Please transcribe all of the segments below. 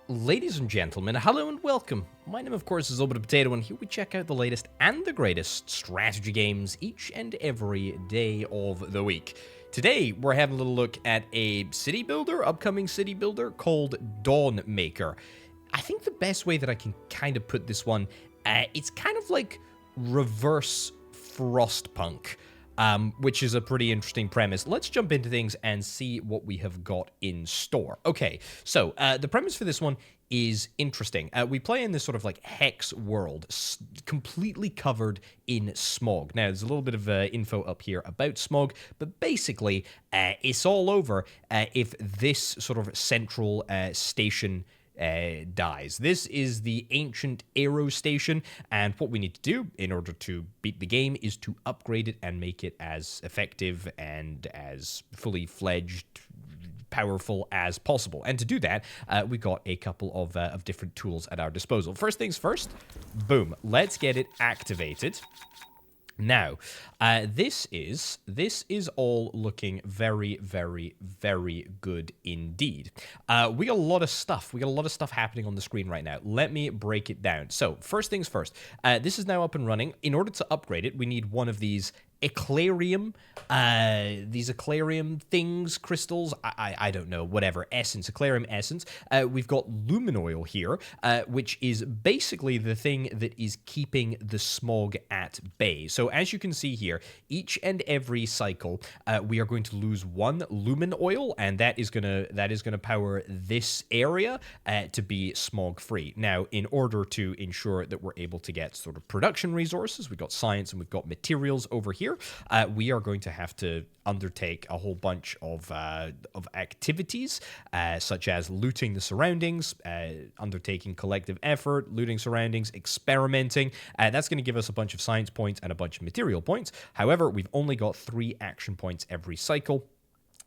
Ladies and gentlemen, hello and welcome. My name, of course, is Orbital Potato, and here we check out the latest and the greatest strategy games each and every day of the week. Today, we're having a little look at a upcoming city builder called Dawnmaker. I think the best way that I can kind of put this one, it's kind of like reverse Frostpunk. Which is a pretty interesting premise. Let's jump into things and see what we have got in store. Okay, so the premise for this one is interesting. We play in this sort of like hex world, completely covered in smog. Now, there's a little bit of info up here about smog, but basically, it's all over if this sort of central station dies. This is the ancient Aero Station, and what we need to do in order to beat the game is to upgrade it and make it as effective and as fully fledged, powerful as possible. And to do that, we got a couple of different tools at our disposal. First things first, boom, let's get it activated. Now, this is all looking very, very, very good indeed. We got a lot of stuff. We got a lot of stuff happening on the screen right now. Let me break it down. So, first things first. This is now up and running. In order to upgrade it, we need one of these Eclarium, these Eclarium things, crystals, I don't know, whatever, essence, Eclarium essence. We've got luminoil here, which is basically the thing that is keeping the smog at bay. So as you can see here, each and every cycle, we are going to lose one lumen oil, and that is gonna power this area to be smog free. Now, in order to ensure that we're able to get sort of production resources, we've got science and we've got materials over here. We are going to have to undertake a whole bunch of activities, such as looting the surroundings, undertaking collective effort, looting surroundings, experimenting. That's going to give us a bunch of science points and a bunch of material points. However, we've only got 3 action points every cycle.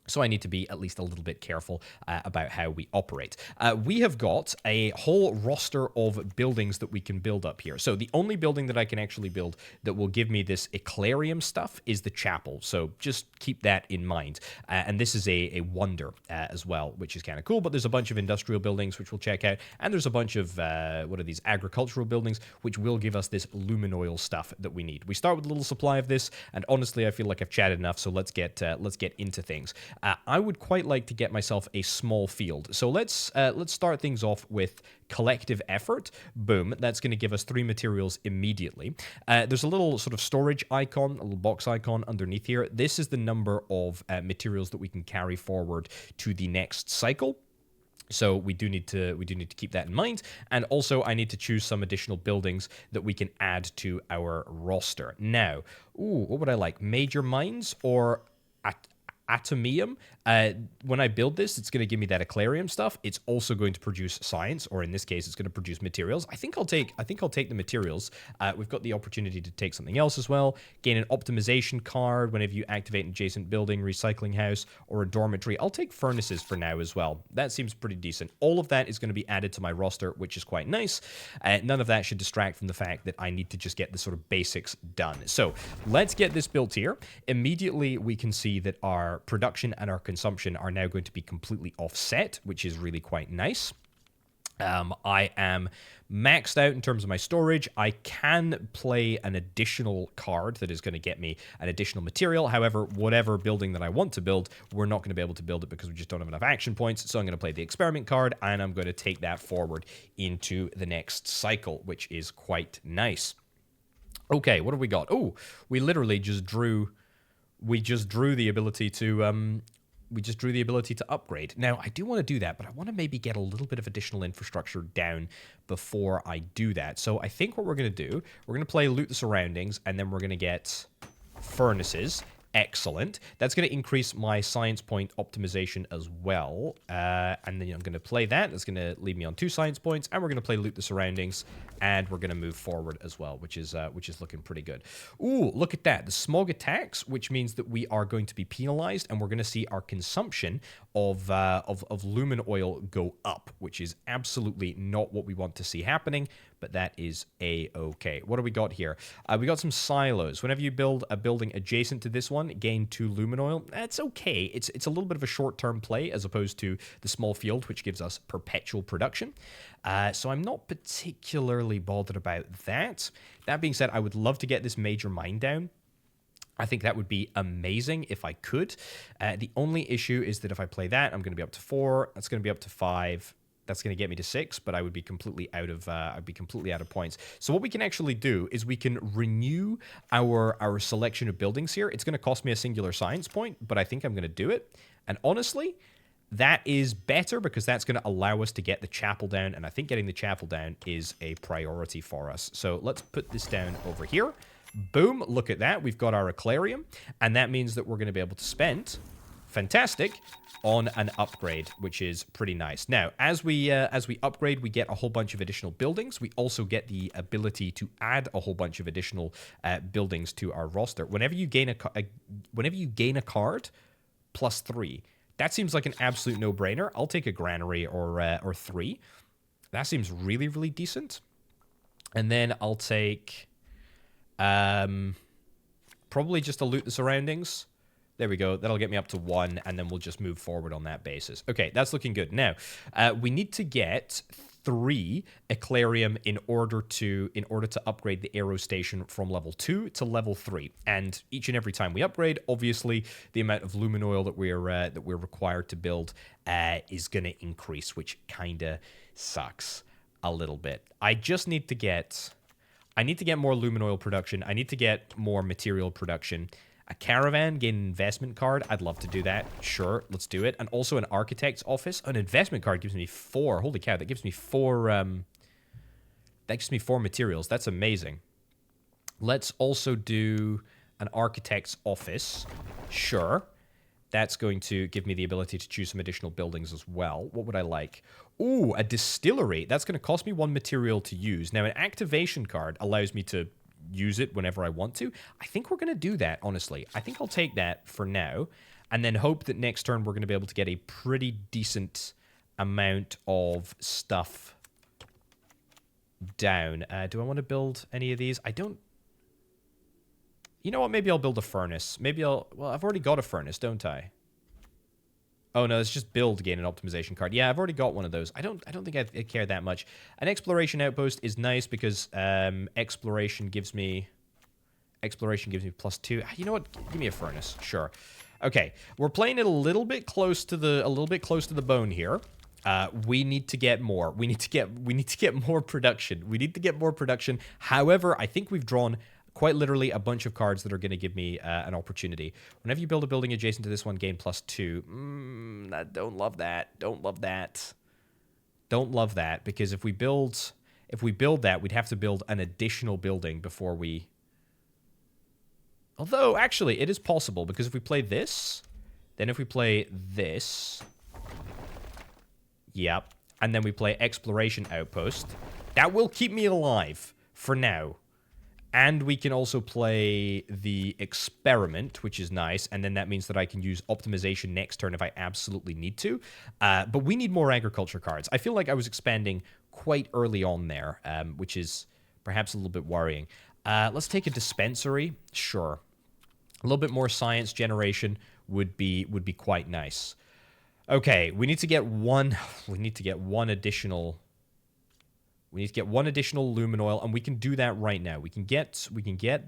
So I need to be at least a little bit careful about how we operate. We have got a whole roster of buildings that we can build up here. So the only building that I can actually build that will give me this Eclarium stuff is the chapel. So just keep that in mind. And this is a wonder as well, which is kind of cool. But there's a bunch of industrial buildings, which we'll check out. And there's a bunch of, what are these, agricultural buildings, which will give us this luminoil stuff that we need. We start with a little supply of this. And honestly, I feel like I've chatted enough. So let's get into things. I would quite like to get myself a small field. So let's start things off with collective effort. Boom. That's going to give us 3 materials immediately. There's a little sort of storage icon, a little box icon underneath here. This is the number of materials that we can carry forward to the next cycle. So we do need to keep that in mind, and also I need to choose some additional buildings that we can add to our roster. Now, what would I like? Major mines or atomium? When I build this, it's going to give me that Eclarium stuff. It's also going to produce science, or in this case, it's going to produce materials. I think I'll take the materials. We've got the opportunity to take something else as well. Gain an optimization card whenever you activate an adjacent building, recycling house, or a dormitory. I'll take furnaces for now as well. That seems pretty decent. All of that is going to be added to my roster, which is quite nice. None of that should distract from the fact that I need to just get the sort of basics done. So let's get this built here. Immediately, we can see that our production and our consumption are now going to be completely offset, which is really quite nice. I am maxed out in terms of my storage. I can play an additional card that is going to get me an additional material. However, whatever building that I want to build, we're not going to be able to build it because we just don't have enough action points. So I'm going to play the experiment card, and I'm going to take that forward into the next cycle, which is quite nice. Okay, what have we got? Oh, we literally just drew... We just drew the ability to upgrade. Now, I do want to do that, but I want to maybe get a little bit of additional infrastructure down before I do that. So I think what we're going to do, we're going to play Loot the Surroundings, and then we're going to get furnaces. Excellent. That's going to increase my science point optimization as well. And then I'm going to play that. That's going to leave me on 2 science points. And we're going to play Loot the Surroundings. And we're going to move forward as well, which is looking pretty good. Ooh, look at that. The smog attacks, which means that we are going to be penalized. And we're going to see our consumption of lumen oil go up, which is absolutely not what we want to see happening. But that is A-okay. What do we got here? We got some silos. Whenever you build a building adjacent to this one, one, gain 2 lumen oil. That's okay. It's a little bit of a short-term play as opposed to the small field, which gives us perpetual production. So I'm not particularly bothered about that. That being said, I would love to get this major mine down. I think that would be amazing if I could. The only issue is that if I play that, I'm going to be up to 4. That's going to be up to 5. That's going to get me to 6, but I would be completely out of points. So what we can actually do is we can renew our selection of buildings here. It's going to cost me a singular science point, but I think I'm going to do it. And honestly, that is better because that's going to allow us to get the chapel down, and I think getting the chapel down is a priority for us. So let's put this down over here. Boom, look at that. We've got our aquarium, and that means that we're going to be able to spend, fantastic, on an upgrade, which is pretty nice. Now, as we upgrade, we get a whole bunch of additional buildings. We also get the ability to add a whole bunch of additional buildings to our roster. Whenever you gain a card, +3. That seems like an absolute no-brainer. I'll take a granary or 3. That seems really, really decent. And then I'll take probably just to loot the surroundings. There we go. That'll get me up to 1, and then we'll just move forward on that basis. Okay, that's looking good. Now, we need to get 3 Eclarium in order to upgrade the aero station from level 2 to level 3. And each and every time we upgrade, obviously, the amount of lumen oil that we're required to build is going to increase, which kind of sucks a little bit. I just need to get more lumen oil production. I need to get more material production. A caravan, gain an investment card. I'd love to do that. Sure, let's do it. And also an architect's office. An investment card gives me 4. Holy cow, that gives me 4. That gives me 4 materials. That's amazing. Let's also do an architect's office. Sure. That's going to give me the ability to choose some additional buildings as well. What would I like? Ooh, a distillery. That's going to cost me 1 material to use. Now, an activation card allows me to use it whenever I want to. I think we're going to do that, honestly. I think I'll take that for now, and then hope that next turn we're going to be able to get a pretty decent amount of stuff down. Do I want to build any of these? I don't... You know what? Maybe I'll build a furnace. Well, I've already got a furnace, don't I? Oh, no, it's just build, gain an optimization card. Yeah, I've already got one of those. I don't think I care that much. An exploration outpost is nice because exploration gives me +2. You know what? Give me a furnace. Sure. Okay, we're playing it a little bit close to the bone here. We need to get more. We need to get more production. We need to get more production. However, I think we've drawn quite literally a bunch of cards that are going to give me an opportunity. Whenever you build a building adjacent to this one, gain +2. I don't love that. Don't love that. Don't love that, because if we build that, we'd have to build an additional building before we... Although, actually, it is possible, because if we play this, then if we play this... Yep. And then we play Exploration Outpost, that will keep me alive for now. And we can also play the Experiment, which is nice, and then that means that I can use Optimization next turn if I absolutely need to. But we need more agriculture cards. I feel like I was expanding quite early on there, which is perhaps a little bit worrying. Let's take a Dispensary. Sure. A little bit more science generation would be quite nice. Okay, we need to get one additional... We need to get 1 additional lumen oil, and we can do that right now. We can get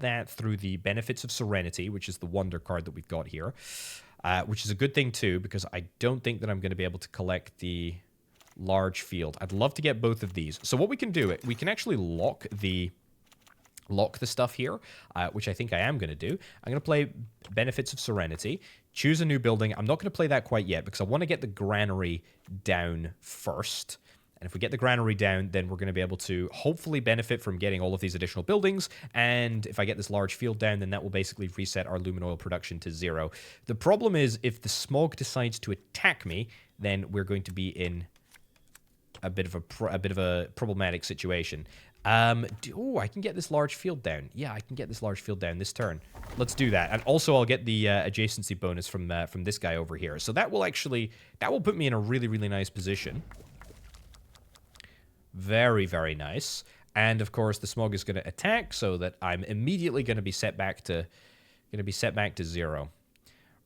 that through the Benefits of Serenity, which is the wonder card that we've got here, which is a good thing too, because I don't think that I'm going to be able to collect the large field. I'd love to get both of these. So what we can do, we can actually lock the stuff here, which I think I am going to do. I'm going to play Benefits of Serenity, choose a new building. I'm not going to play that quite yet, because I want to get the granary down first. And if we get the granary down, then we're going to be able to hopefully benefit from getting all of these additional buildings. And if I get this large field down, then that will basically reset our lumen oil production to 0. The problem is, if the smog decides to attack me, then we're going to be in a bit of a problematic situation. Oh, I can get this large field down. Yeah, I can get this large field down this turn. Let's do that. And also, I'll get the adjacency bonus from this guy over here. So that will put me in a really, really nice position. Very, very nice. And, of course, the smog is going to attack, so that I'm immediately going to be set back to Going to be set back to 0.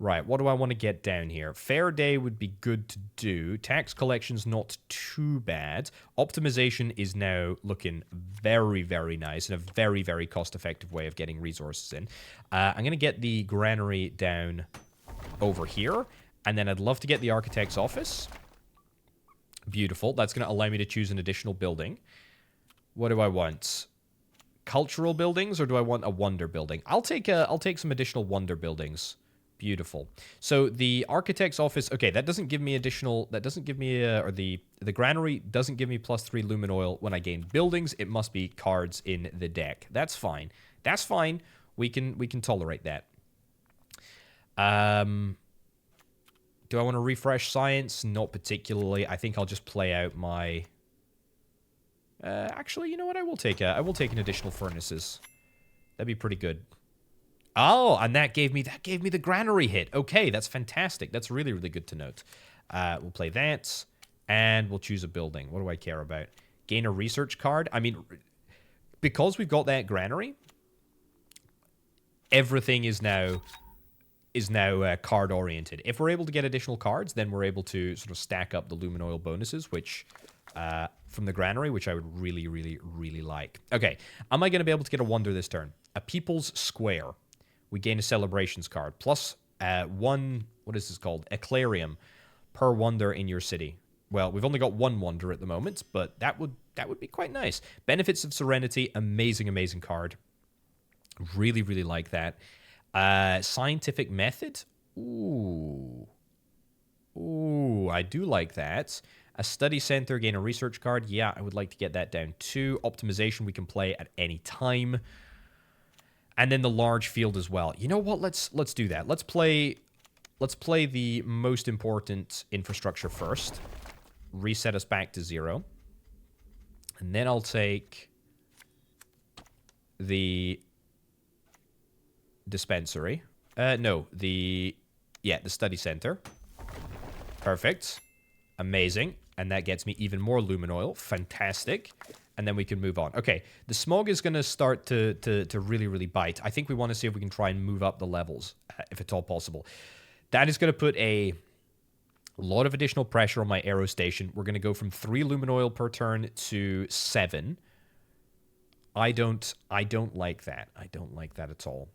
Right, what do I want to get down here? Fair day would be good to do. Tax collection's not too bad. Optimization is now looking very, very nice and a very, very cost-effective way of getting resources in. I'm going to get the granary down over here, and then I'd love to get the architect's office. Beautiful. That's going to allow me to choose an additional building. What do I want? Cultural buildings, or do I want a wonder building? I'll take some additional wonder buildings. Beautiful. So the architect's office, okay, that doesn't give me additional, that doesn't give me, or the granary doesn't give me +3 lumen oil when I gain buildings. It must be cards in the deck. That's fine. That's fine. We can tolerate that. Do I want to refresh science? Not particularly. I think I'll just play out my, actually, you know what? I will take an additional furnaces. That'd be pretty good. Oh, and that gave me the granary hit. Okay, that's fantastic. That's really, really good to note. We'll play that, and we'll choose a building. What do I care about? Gain a research card. I mean, because we've got that granary, everything is now card oriented. If we're able to get additional cards, then we're able to sort of stack up the lumen oil bonuses, which from the granary, which I would really, really, really like. Okay, am I going to be able to get a wonder this turn? A People's Square. We gain a celebrations card. Plus one, what is this called? Eclarium per wonder in your city. Well, we've only got one wonder at the moment, but that would be quite nice. Benefits of Serenity, amazing, amazing card. Really, really like that. Scientific Method. Ooh, I do like that. A Study Center, gain a research card. Yeah, I would like to get that down too. Optimization, we can play at any time. And then the large field as well. You know what? Let's do that. Let's play the most important infrastructure first. Reset us back to 0. And then I'll take the dispensary. No, the study center. Perfect. Amazing. And that gets me even more lumen oil. Fantastic. And then we can move on. Okay, the smog is going to start to really, really bite. I think we want to see if we can try and move up the levels, if at all possible. That is going to put a lot of additional pressure on my aero station. We're going to go from 3 lumen oil per turn to 7. I don't like that. I don't like that at all.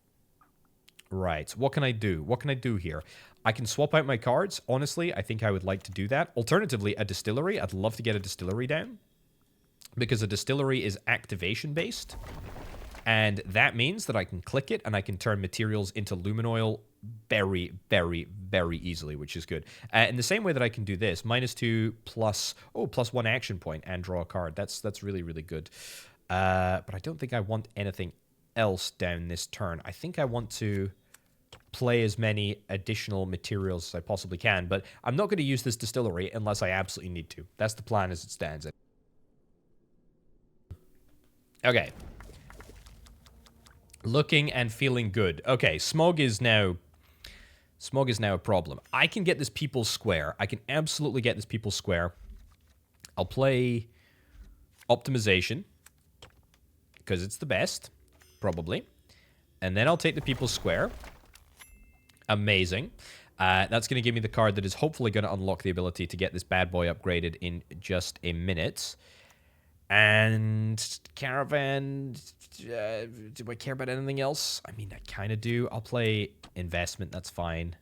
Right, what can I do? What can I do here? I can swap out my cards. Honestly, I think I would like to do that. Alternatively, a distillery. I'd love to get a distillery down, because a distillery is activation-based, and that means that I can click it, and I can turn materials into lumen oil very, very, very easily, which is good. In the same way that I can do this, -2 plus +1 action point and draw a card. That's really, really good. But I don't think I want anything else down this turn. I think I want to play as many additional materials as I possibly can, but I'm not going to use this distillery unless I absolutely need to. That's the plan as it stands. Okay. Looking and feeling good. Okay, smog is now a problem. I can get this People's Square. I can absolutely get this People's Square. I'll play Optimization, because it's the best, probably. And then I'll take the People's Square. Amazing. That's going to give me the card that is hopefully going to unlock the ability to get this bad boy upgraded in just a minute. And Caravan, do I care about anything else? I mean, I kind of do. I'll play Investment, that's fine.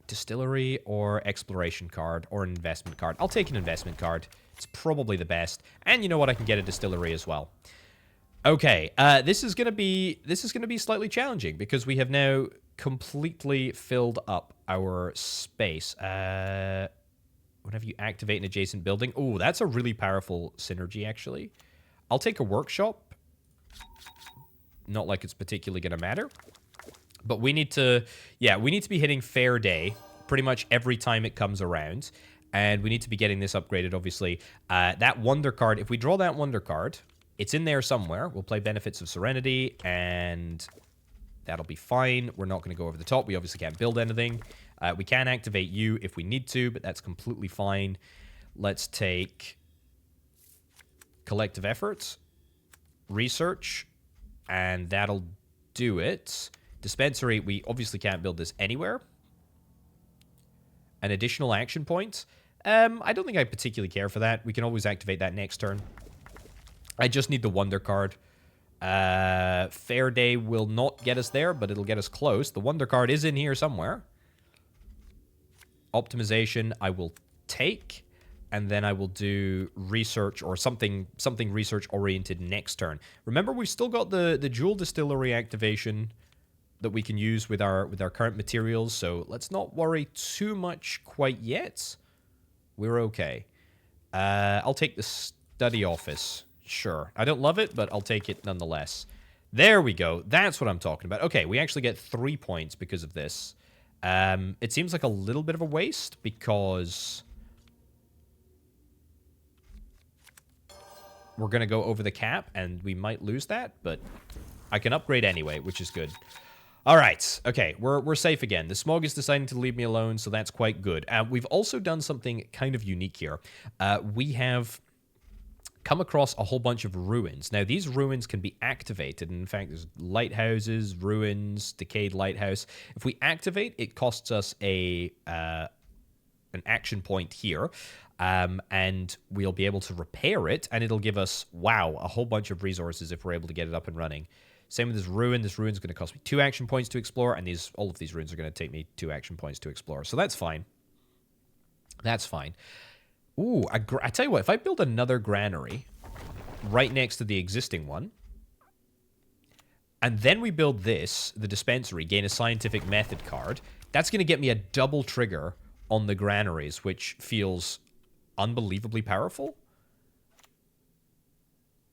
Distillery or Exploration card or an Investment card. I'll take an Investment card. It's probably the best. And you know what? I can get a Distillery as well. Okay, this is gonna be slightly challenging because we have now completely filled up our space. Whenever you activate an adjacent building, oh, that's a really powerful synergy. Actually, I'll take a workshop. Not like it's particularly gonna matter, but we need to, we need to be hitting fair day pretty much every time it comes around, and we need to be getting this upgraded. Obviously, that wonder card. If we draw that wonder card. It's in there somewhere. We'll play Benefits of Serenity, and that'll be fine. We're not going to go over the top. We obviously can't build anything. We can activate you if we need to, but that's completely fine. Let's take Collective Efforts, Research, And that'll do it. Dispensary, we obviously can't build this anywhere. An additional action point. I don't think I particularly care for that. We can always activate that next turn. I just need the Wonder card. Fair Day will not get us there, but it'll get us close. The Wonder card is in here somewhere. Optimization, I will take. And then I will do research or something research-oriented next turn. Remember, we've still got the Jewel Distillery activation that we can use with our current materials, so let's not worry too much quite yet. We're okay. I'll take the study office. Sure. I don't love it, but I'll take it nonetheless. There we go. That's what I'm talking about. Okay, we actually get 3 points because of this. It seems like a little bit of a waste because we're going to go over the cap and we might lose that, but I can upgrade anyway, which is good. All right. Okay, we're safe again. The smog is deciding to leave me alone, so that's quite good. We've also done something kind of unique here. We have come across a whole bunch of ruins. Now, these ruins can be activated. And in fact, there's lighthouses, ruins, decayed lighthouse. If we activate, it costs us an action point here. And we'll be able to repair it, and it'll give us, wow, a whole bunch of resources if we're able to get it up and running. Same with this ruin. This ruin's going to cost me 2 action points to explore, and all of these ruins are going to take me 2 action points to explore. So that's fine. That's fine. Ooh, I tell you what, if I build another granary right next to the existing one, and then we build this, the dispensary, gain a scientific method card, that's going to get me a double trigger on the granaries, which feels unbelievably powerful.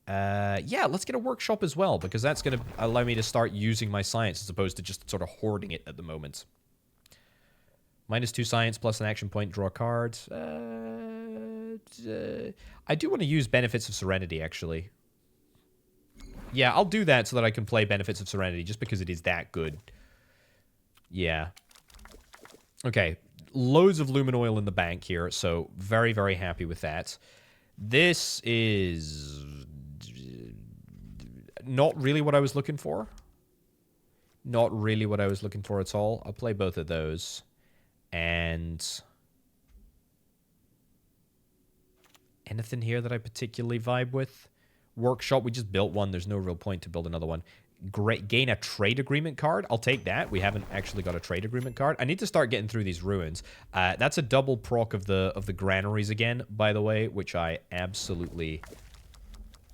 Yeah, let's get a workshop as well, because that's going to allow me to start using my science as opposed to just sort of hoarding it at the moment. -2 science plus an action point, draw a card. I do want to use Benefits of Serenity, actually. Yeah, I'll do that so that I can play Benefits of Serenity, just because it is that good. Yeah. Okay, loads of lumen oil in the bank here, so very, very happy with that. This is not really what I was looking for. Not really what I was looking for at all. I'll play both of those. And anything here that I particularly vibe with? Workshop, we just built one. There's no real point to build another one. Great, gain a trade agreement card. I'll take that. We haven't actually got a trade agreement card. I need to start getting through these ruins. That's a double proc of the granaries again, by the way, which I absolutely,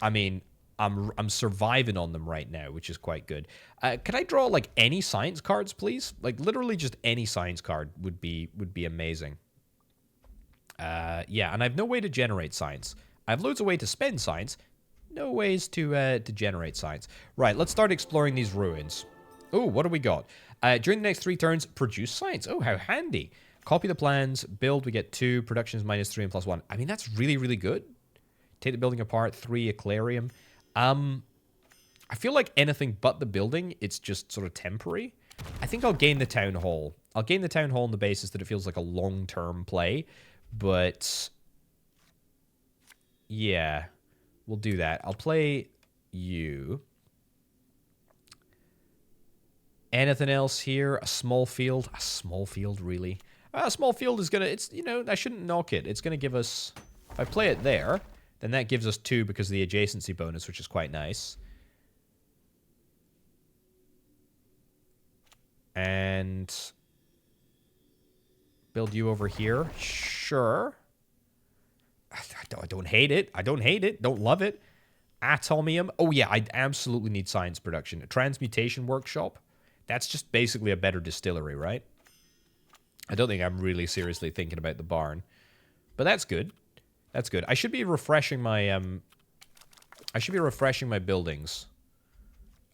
I mean, I'm surviving on them right now, which is quite good. Can I draw like any science cards, please? Like literally just any science card would be amazing. Yeah, and I have no way to generate science. I have loads of ways to spend science. No ways to generate science. Right, let's start exploring these ruins. Oh, what do we got? During the next 3 turns, produce science. Oh, how handy. Copy the plans. Build, we get 2. Production is -3 and +1. I mean, that's really, really good. Take the building apart. 3, aquarium. I feel like anything but the building, it's just sort of temporary. I think I'll gain the town hall. I'll gain the town hall on the basis that it feels like a long-term play. But yeah, we'll do that. I'll play you. Anything else here? A small field? A small field, really? A small field is going to, it's, you know, I shouldn't knock it. It's going to give us, if I play it there, then that gives us 2 because of the adjacency bonus, which is quite nice. And build you over here. Sure. I don't hate it. I don't hate it. Don't love it. Atomium. Oh, yeah, I absolutely need science production. A transmutation workshop. That's just basically a better distillery, right? I don't think I'm really seriously thinking about the barn. But that's good. That's good. I should be refreshing my buildings.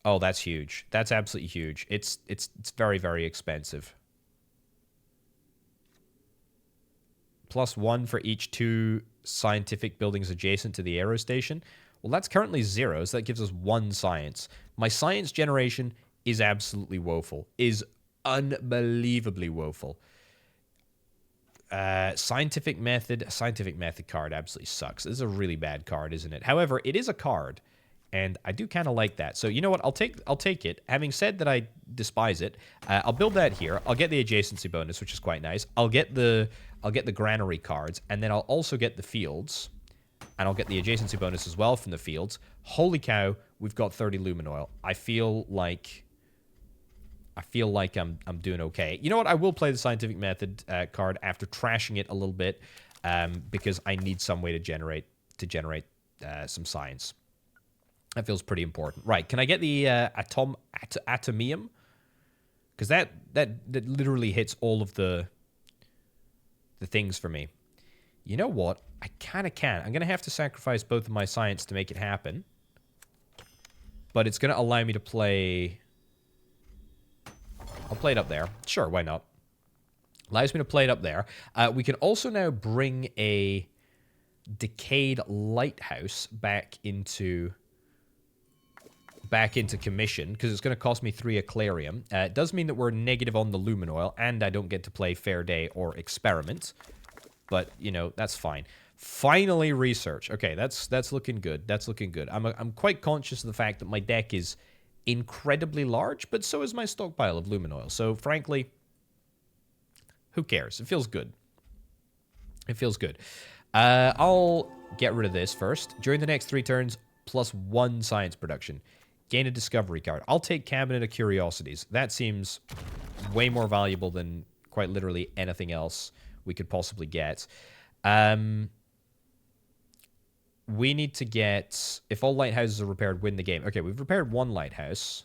Oh, that's huge. That's absolutely huge. It's very, very expensive. +1 for each 2 scientific buildings adjacent to the aero station. Well, that's currently 0, so that gives us 1 science. My science generation is absolutely woeful. Is unbelievably woeful. Scientific method card absolutely sucks. This is a really bad card, isn't it? However, it is a card, And I do kind of like that. So you know what? I'll take it. Having said that I despise it, I'll build that here. I'll get the adjacency bonus, which is quite nice. I'll get the granary cards, and then I'll also get the fields. And I'll get the adjacency bonus as well from the fields. Holy cow, we've got 30 lumen oil. I feel like I'm doing okay. You know what? I will play the scientific method card after trashing it a little bit, because I need some way to generate some science. That feels pretty important. Right, can I get the atomium? Because that literally hits all of the things for me. You know what? I kind of can. I'm going to have to sacrifice both of my science to make it happen. But it's going to allow me to play... I'll play it up there. Sure, why not? Allows me to play it up there. We can also now bring a decayed lighthouse back into commission, because it's going to cost me 3 aquarium. It does mean that we're negative on the lumen oil, and I don't get to play Fair Day or Experiment. But, you know, that's fine. Finally, research. Okay, that's looking good. That's looking good. I'm quite conscious of the fact that my deck is incredibly large, but so is my stockpile of lumen oil. So, frankly, who cares? It feels good. It feels good. I'll get rid of this first. During the next 3 turns, +1 science production. Gain a discovery card. I'll take Cabinet of Curiosities. That seems way more valuable than quite literally anything else we could possibly get. We need to get... If all lighthouses are repaired, win the game. Okay, we've repaired 1 lighthouse.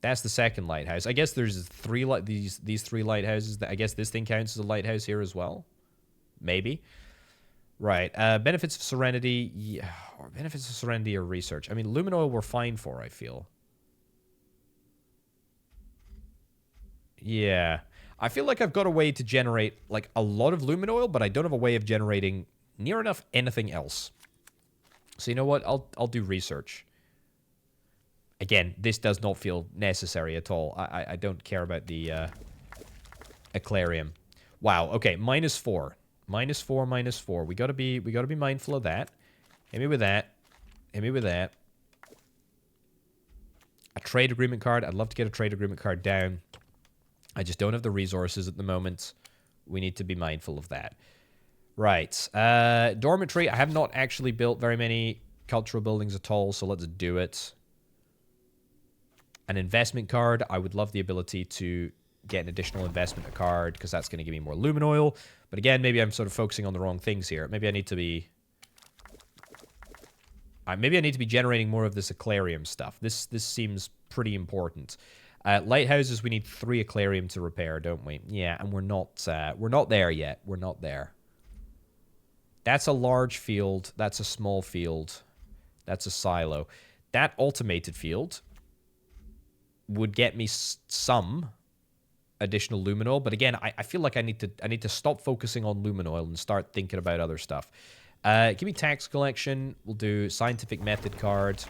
That's the second lighthouse. I guess there's these 3 lighthouses. I guess this thing counts as a lighthouse here as well. Maybe. Right. Benefits of Serenity. Yeah. Or benefits of Serenity or research. I mean, lumen oil we're fine for, I feel. Yeah. I feel like I've got a way to generate, like, a lot of lumen oil, but I don't have a way of generating near enough anything else. So you know what? I'll do research. Again, this does not feel necessary at all. I don't care about the aquarium. Wow. Okay, -4. -4, -4. We gotta be mindful of that. Hit me with that. Hit me with that. A trade agreement card. I'd love to get a trade agreement card down. I just don't have the resources at the moment. We need to be mindful of that. Right. Dormitory. I have not actually built very many cultural buildings at all, so let's do it. An investment card. I would love the ability to get an additional investment card, because that's going to give me more lumen oil. But again, maybe I'm sort of focusing on the wrong things here. Maybe I need to be... maybe I need to be generating more of this aquarium stuff. This seems pretty important. Lighthouses, we need 3 aquarium to repair, don't we? Yeah, and we're not there yet. We're not there. That's a large field. That's a small field. That's a silo. That automated field would get me some additional lumen oil, but again, I feel like I need to stop focusing on lumen oil and start thinking about other stuff. Give me tax collection. We'll do scientific method card,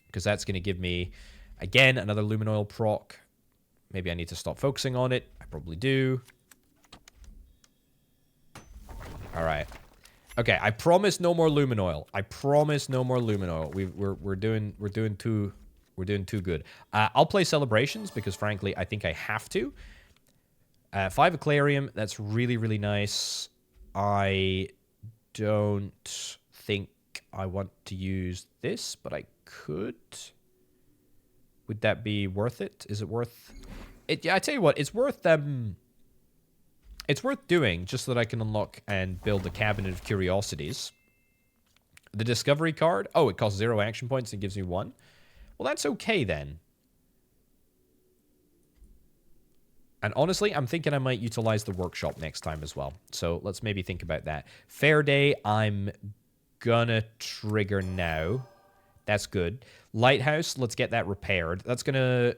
because that's going to give me, again, another lumen oil proc. Maybe I need to stop focusing on it. I probably do. All right. Okay, I promise no more lumen oil. I promise no more lumen oil. We're doing too good. I'll play celebrations because, frankly, I think I have to. 5 aquarium. That's really, really nice. I don't think I want to use this, but I could. Would that be worth it? Is it worth it? Yeah, I tell you what, it's worth doing just so that I can unlock and build a Cabinet of Curiosities. The Discovery card. Oh, it costs 0 action points and gives me 1. Well, that's okay then. And honestly, I'm thinking I might utilize the workshop next time as well. So let's maybe think about that. Fair Day, I'm gonna trigger now. That's good. Lighthouse, let's get that repaired. That's gonna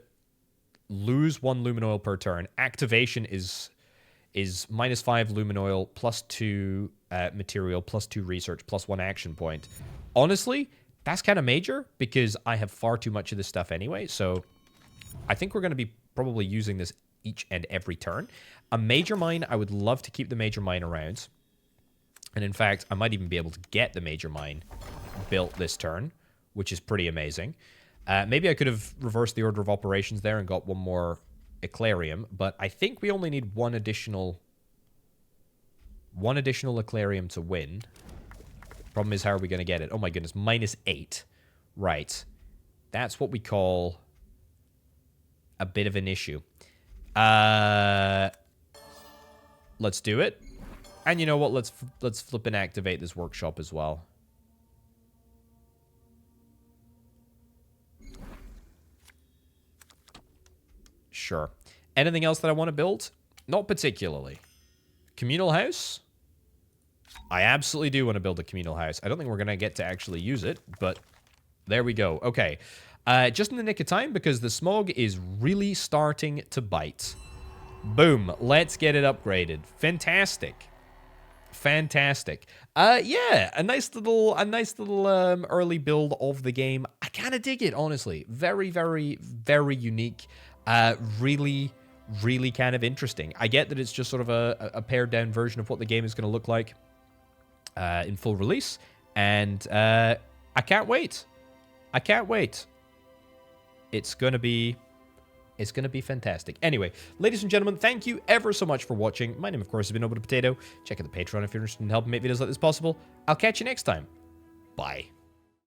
lose 1 lumen oil per turn. Activation is -5 lumen oil, +2 material, +2 research, +1 action point. Honestly, that's kind of major because I have far too much of this stuff anyway. So I think we're going to be probably using this each and every turn. A major mine, I would love to keep the major mine around. And in fact, I might even be able to get the major mine built this turn, which is pretty amazing. Maybe I could have reversed the order of operations there and got one more Eclarium, but I think we only need one additional Eclarium to win. Problem is, how are we going to get it? Oh my goodness, -8. Right. That's what we call a bit of an issue. Let's do it. And you know what? Let's flip and activate this workshop as well. Sure. Anything else that I want to build? Not particularly. Communal house? I absolutely do want to build a communal house. I don't think we're going to get to actually use it, but there we go. Okay. Just in the nick of time, because the smog is really starting to bite. Boom. Let's get it upgraded. Fantastic. Fantastic. Yeah, a nice little early build of the game. I kind of dig it, honestly. Very, very, very unique. Really, really kind of interesting. I get that it's just sort of a pared down version of what the game is going to look like in full release, and I can't wait. I can't wait. It's gonna be fantastic. Anyway, ladies and gentlemen, thank you ever so much for watching. My name, of course, has been Orbital Potato. Check out the Patreon if you're interested in helping make videos like this possible. I'll catch you next time. Bye.